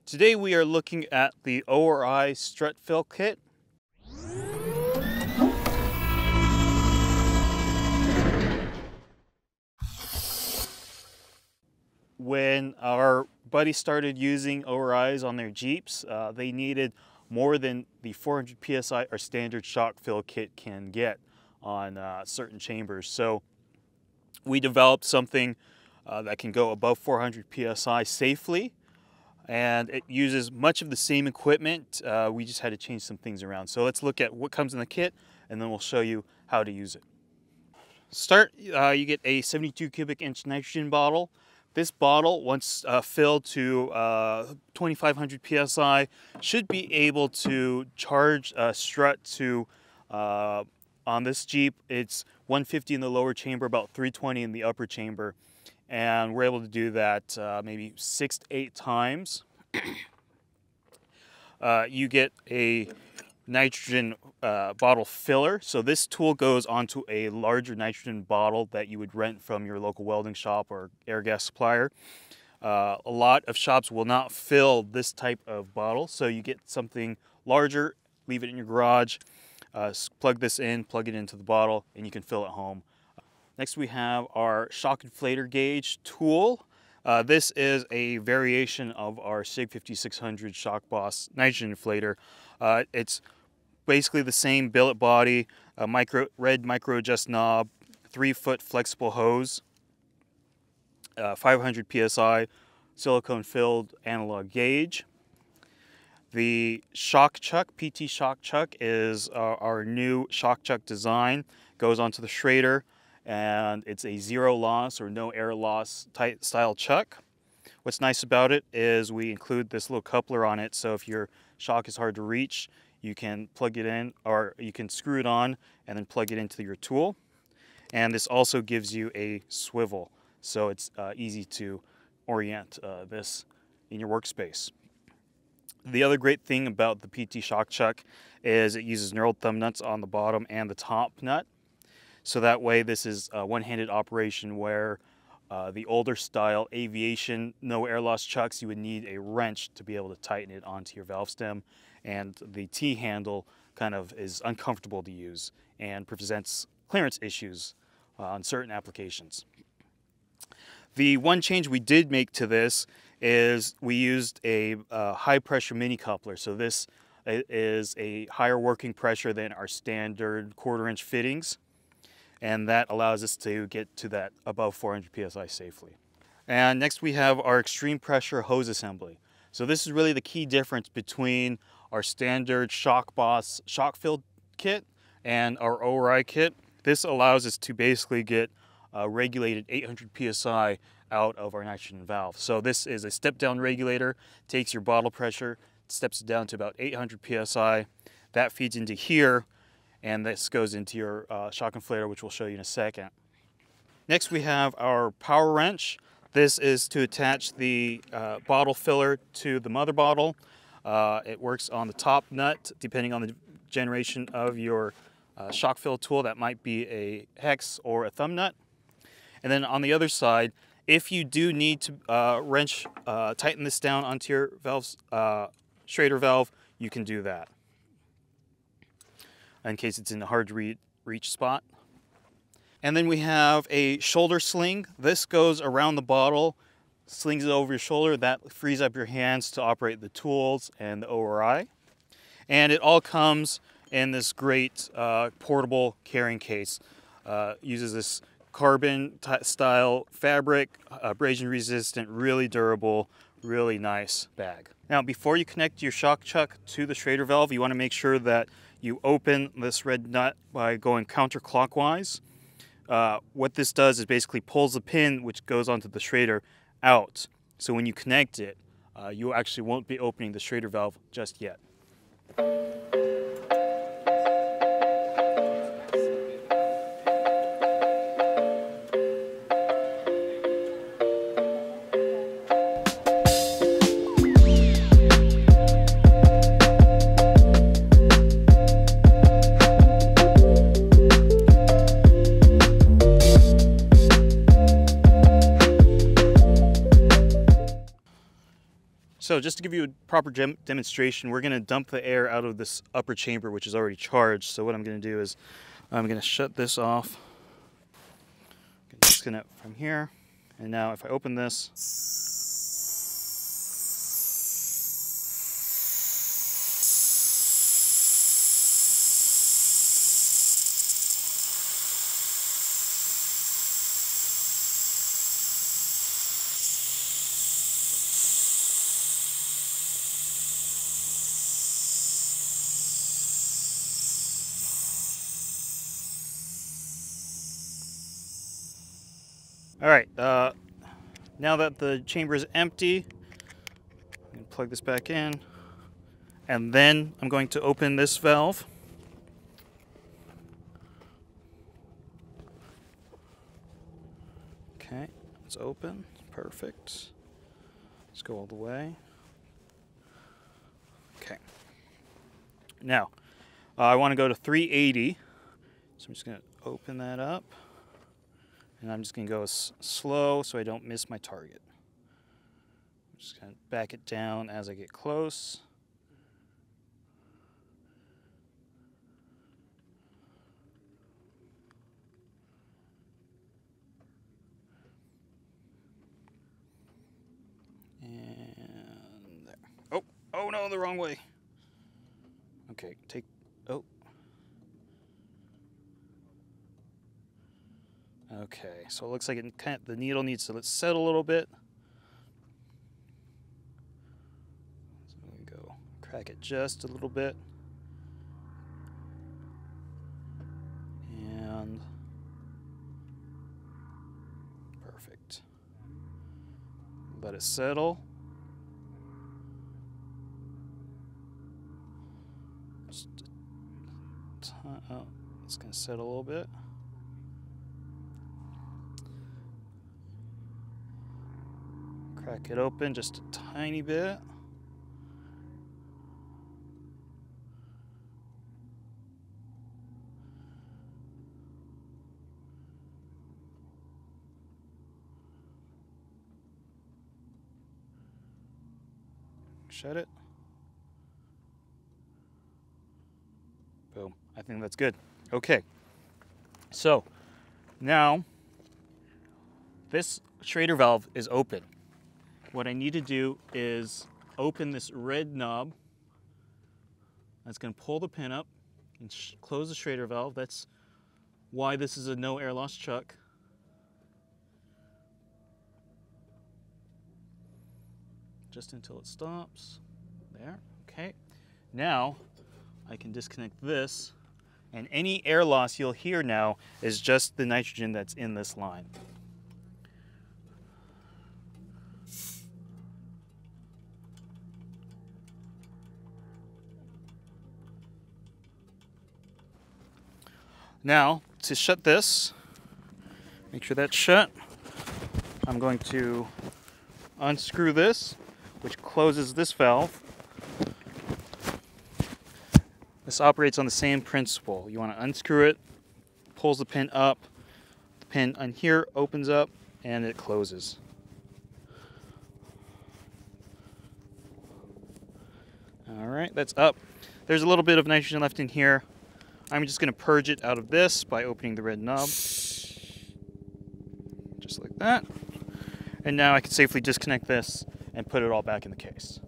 Today we are looking at the ORI Strut Fill Kit. When our buddies started using ORIs on their Jeeps, they needed more than the 400 PSI our standard shock fill kit can get on certain chambers. So we developed something that can go above 400 PSI safely, and it uses much of the same equipment. We just had to change some things around. So let's look at what comes in the kit, and then we'll show you how to use it. You get a 72 cubic inch nitrogen bottle. This bottle, once filled to 2500 PSI, should be able to charge a strut to, on this Jeep, it's 150 in the lower chamber, about 320 in the upper chamber. And we're able to do that maybe 6 to 8 times. You get a nitrogen bottle filler. So this tool goes onto a larger nitrogen bottle that you would rent from your local welding shop or air gas supplier. A lot of shops will not fill this type of bottle, so you get something larger, leave it in your garage, plug this in, plug it into the bottle, and you can fill it home. Next we have our shock inflator gauge tool. This is a variation of our SIG 5600 Shock Boss nitrogen inflator. It's basically the same billet body, a red micro adjust knob, 3-foot flexible hose, 500 PSI silicone filled analog gauge. The shock chuck, PT shock chuck, is our new shock chuck design. Goes onto the Schrader, and it's a zero loss or no air loss type style chuck. What's nice about it is we include this little coupler on it, so if your shock is hard to reach, you can plug it in, or you can screw it on and then plug it into your tool. And this also gives you a swivel, so it's easy to orient this in your workspace. The other great thing about the PT shock chuck is it uses knurled thumb nuts on the bottom and the top nut. So that way this is a one-handed operation, where the older style aviation no air loss chucks, you would need a wrench to be able to tighten it onto your valve stem, and the T-handle kind of is uncomfortable to use and presents clearance issues on certain applications. The one change we did make to this is we used a high pressure mini coupler. So this is a higher working pressure than our standard 1/4 inch fittings, and that allows us to get to that above 400 PSI safely. And next we have our extreme pressure hose assembly. So this is really the key difference between our standard Shock Boss shock fill kit and our ORI kit. This allows us to basically get regulated 800 PSI out of our nitrogen valve. So this is a step down regulator, takes your bottle pressure, steps it down to about 800 PSI. That feeds into here, and this goes into your shock inflator, which we'll show you in a second. Next we have our power wrench. This is to attach the bottle filler to the mother bottle. It works on the top nut, depending on the generation of your shock fill tool. That might be a hex or a thumb nut. And then on the other side, if you do need to wrench, tighten this down onto your valve's Schrader valve, you can do that, in case it's in a hard to reach spot. And then we have a shoulder sling. This goes around the bottle, slings it over your shoulder. That frees up your hands to operate the tools and the ORI. And it all comes in this great portable carrying case. Uses this carbon style fabric, abrasion resistant, really durable, really nice bag. Now before you connect your shock chuck to the Schrader valve, you want to make sure that you open this red nut by going counterclockwise. What this does is basically pulls the pin which goes onto the Schrader out. So when you connect it, you actually won't be opening the Schrader valve just yet. So just to give you a proper demonstration, we're going to dump the air out of this upper chamber, which is already charged. So what I'm going to do is I'm going to shut this off. Disconnect from here. And now if I open this, all right, now that the chamber is empty, I'm going to plug this back in, and then I'm going to open this valve. Okay, it's open, perfect. Let's go all the way. Okay. Now, I want to go to 380, so I'm just going to open that up. And I'm just going to go slow so I don't miss my target. I'm just going to back it down as I get close. And there. Oh no, the wrong way. Okay, Okay, so it looks like the needle needs to settle a little bit. So we go crack it just a little bit. And perfect. Let it settle. It's going to settle a little bit. Crack it open just a tiny bit. Shut it. Boom. I think that's good. Okay. So now this Schrader valve is open. What I need to do is open this red knob. That's going to pull the pin up and close the Schrader valve. That's why this is a no air loss chuck. Just until it stops. There. Okay. Now I can disconnect this, and any air loss you'll hear now is just the nitrogen that's in this line. Now, to shut this, make sure that's shut, I'm going to unscrew this, which closes this valve. This operates on the same principle. You want to unscrew it, pulls the pin up, the pin on here opens up, and it closes. All right, that's up. There's a little bit of nitrogen left in here. I'm just going to purge it out of this by opening the red knob. Just like that. And now I can safely disconnect this and put it all back in the case.